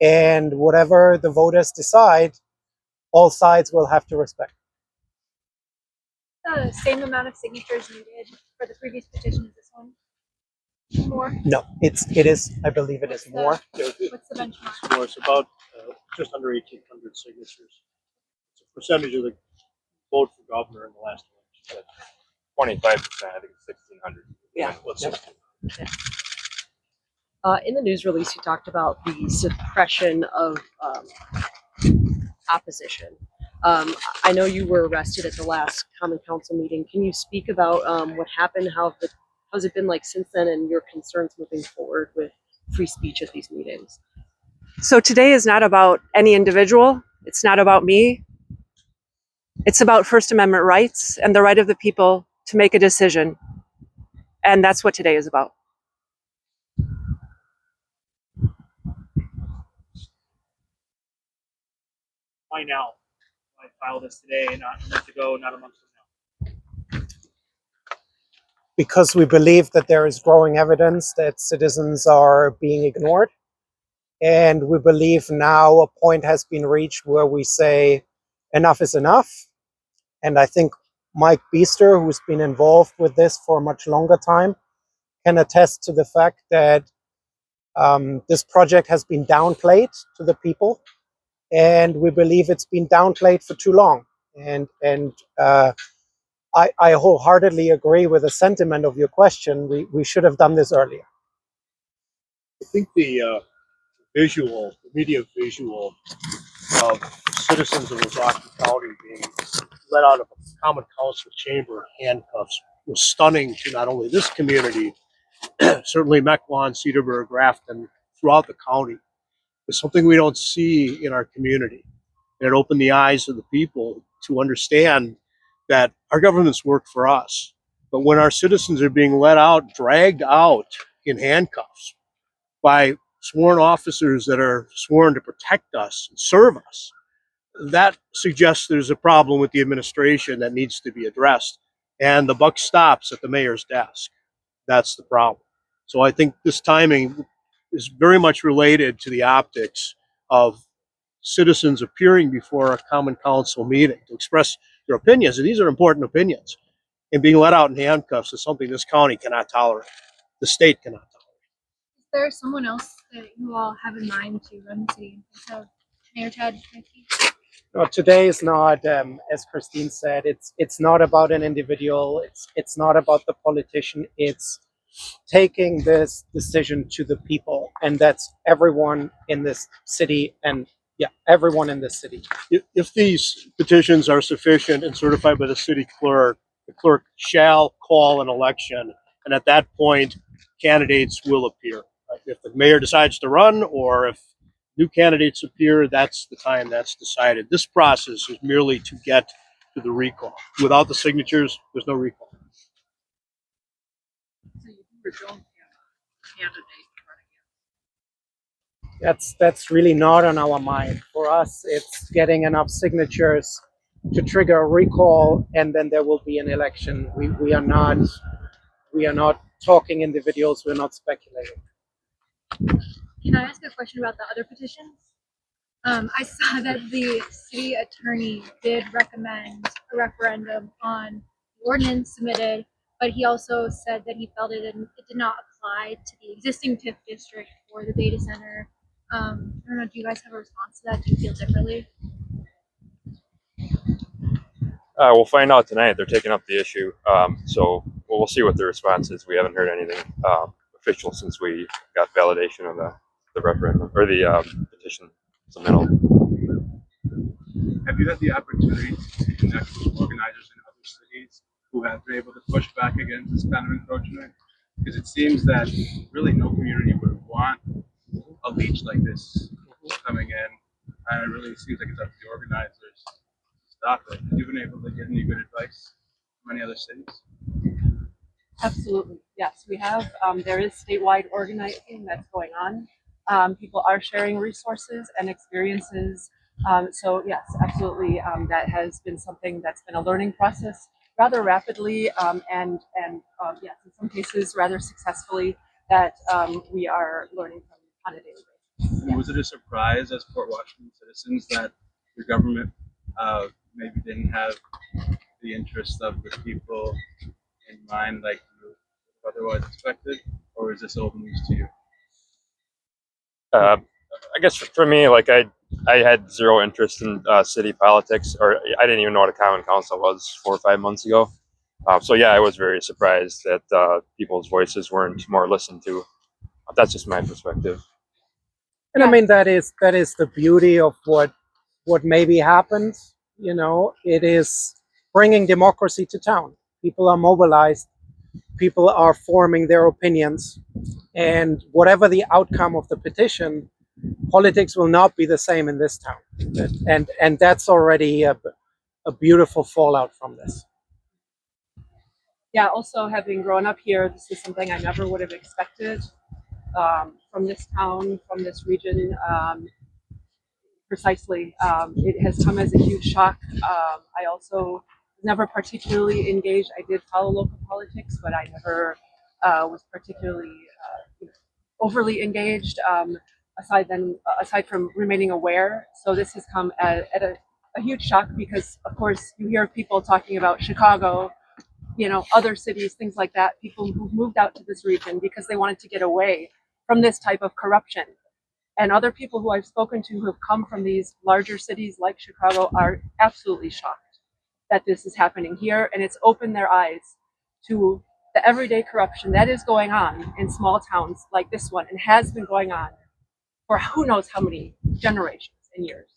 and whatever the voters decide, all sides will have to respect. The same amount of signatures needed for the previous petition as this one? More? No, it is, I believe it is more. What's the benchmark? It's about just under 1,800 signatures. It's a percentage of the vote for governor in the last election. 25%, I think it's 1,600. Yeah. Yeah. In the news release, you talked about the suppression of opposition. I know you were arrested at the last Common Council meeting. Can you speak about what happened? How's it been like since then, and your concerns moving forward with free speech at these meetings? So today is not about any individual. It's not about me. It's about First Amendment rights and the right of the people to make a decision. And that's what today is about. Why now? Why file this today, not a month ago, not a month from now? Because we believe that there is growing evidence that citizens are being ignored. And we believe now a point has been reached where we say enough is enough. And I think Mike Beester, who's been involved with this for a much longer time, can attest to the fact that this project has been downplayed to the people. And we believe it's been downplayed for too long. And I wholeheartedly agree with the sentiment of your question. We should have done this earlier. I think the media visual of citizens of Ozaukee County being let out of a Common Council chamber in handcuffs was stunning to not only this community, certainly Mequon, Cedarburg, Grafton, throughout the county. It's something we don't see in our community. And it opened the eyes of the people to understand that our governments work for us. But when our citizens are being let out, dragged out in handcuffs by sworn officers that are sworn to protect us and serve us, that suggests there's a problem with the administration that needs to be addressed. And the buck stops at the mayor's desk. That's the problem. So I think this timing is very much related to the optics of citizens appearing before a Common Council meeting to express their opinions. And these are important opinions. And being let out in handcuffs is something this county cannot tolerate. The state cannot tolerate. Is there someone else that you all have in mind to run the city in place of Mayor Ted? No, today is not, as Christine said, it's not about an individual. It's not about the politician. It's taking this decision to the people, and that's everyone in this city, and everyone in this city. If these petitions are sufficient and certified by the city clerk, the clerk shall call an election, and at that point, candidates will appear. If the mayor decides to run, or if new candidates appear, that's the time that's decided. This process is merely to get to the recall. Without the signatures, there's no recall. So you don't have a candidate running against. That's really not on our mind. For us, it's getting enough signatures to trigger a recall, and then there will be an election. We are not talking individuals. We're not speculating. Can I ask a question about the other petitions? I saw that the city attorney did recommend a referendum on the ordinance submitted, but he also said that he felt it did not apply to the existing TIF district for the data center. I don't know, do you guys have a response to that? Do you feel differently? We'll find out tonight. They're taking up the issue. So we'll see what the response is. We haven't heard anything official since we got validation of the referendum or the petition submittal. Have you had the opportunity to connect with organizers in other cities who have been able to push back against this kind of encroachment? Because it seems that really no community would want a leech like this coming in, and it really seems like it's up to the organizers to stop it. Have you been able to get any good advice from any other cities? Absolutely. Yes, we have. There is statewide organizing that's going on. People are sharing resources and experiences. So yes, absolutely. That has been something that's been a learning process rather rapidly, and yes, in some cases rather successfully, that we are learning from on a daily basis. Was it a surprise as Port Washington citizens that your government maybe didn't have the interests of the people in mind like you otherwise expected, or is this old news to you? I guess for me, like I had zero interest in city politics, or I didn't even know what a common council was 4 or 5 months ago. So yeah, I was very surprised that people's voices weren't more listened to. That's just my perspective. And I mean that is the beauty of what maybe happened. You know, it is bringing democracy to town. People are mobilized. People are forming their opinions, and whatever the outcome of the petition, politics will not be the same in this town. And that's already a beautiful fallout from this. Yeah, also having grown up here, this is something I never would have expected from this town, from this region. Precisely. It has come as a huge shock. I also never particularly engaged. I did follow local politics, but I never was particularly overly engaged. Aside from remaining aware, so this has come at a huge shock because, of course, you hear people talking about Chicago, other cities, things like that. People who moved out to this region because they wanted to get away from this type of corruption. And other people who I've spoken to who have come from these larger cities like Chicago are absolutely shocked that this is happening here. And it's opened their eyes to the everyday corruption that is going on in small towns like this one and has been going on for who knows how many generations and years.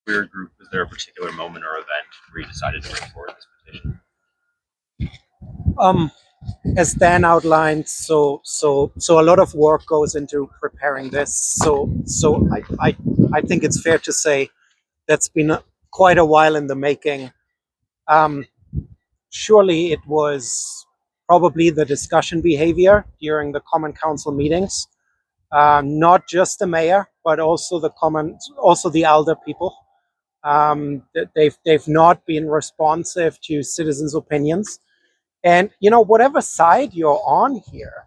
For your group, was there a particular moment or event where you decided to bring forward this petition? As Dan outlined, so a lot of work goes into preparing this. So I think it's fair to say that's been quite a while in the making. Surely it was probably the discussion behavior during the Common Council meetings, not just the mayor, but also the elder people. They've not been responsive to citizens' opinions. And whatever side you're on here,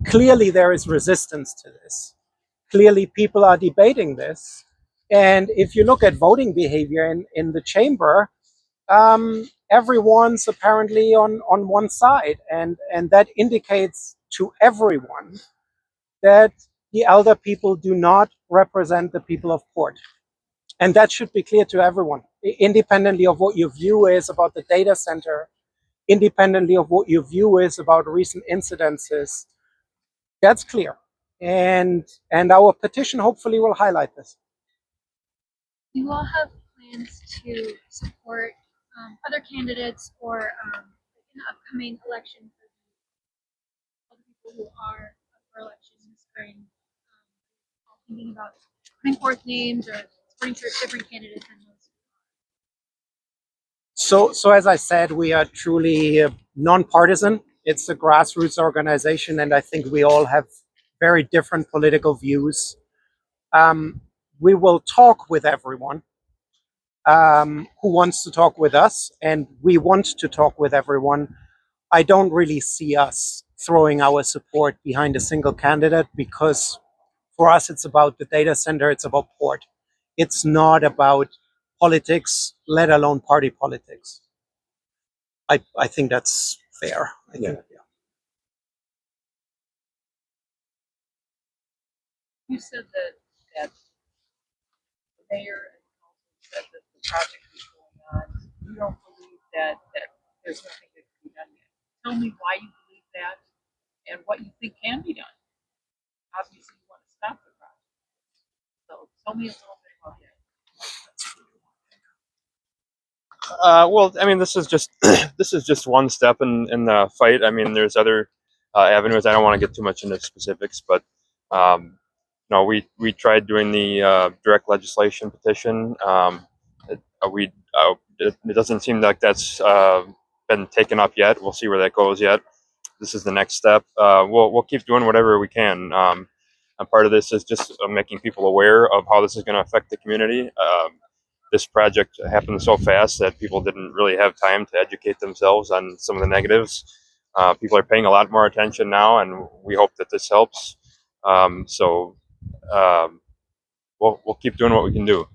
clearly there is resistance to this. Clearly people are debating this. And if you look at voting behavior in the chamber, everyone's apparently on one side. And that indicates to everyone that the elder people do not represent the people of Port. And that should be clear to everyone, independently of what your view is about the data center, independently of what your view is about recent incidences. That's clear. And our petition hopefully will highlight this. Do you all have plans to support other candidates or in the upcoming election for the people who are up for election in the spring? Thinking about putting forth names or supporting different candidates and those. So as I said, we are truly nonpartisan. It's a grassroots organization, and I think we all have very different political views. We will talk with everyone who wants to talk with us, and we want to talk with everyone. I don't really see us throwing our support behind a single candidate because for us it's about the data center, it's about Port. It's not about politics, let alone party politics. I think that's fair. I think, yeah. You said that the mayor and council said that the project is going on. You don't believe that there's nothing that can be done yet. Tell me why you believe that and what you think can be done. Obviously, you want to stop the project. So tell me a little bit about that. Well, I mean, this is just this is just one step in the fight. I mean, there's other avenues. I don't want to get too much into specifics, but no, we tried doing the direct legislation petition. It doesn't seem like that's been taken up yet. We'll see where that goes yet. This is the next step. We'll keep doing whatever we can. And part of this is just making people aware of how this is going to affect the community. This project happened so fast that people didn't really have time to educate themselves on some of the negatives. People are paying a lot more attention now, and we hope that this helps. So we'll keep doing what we can do.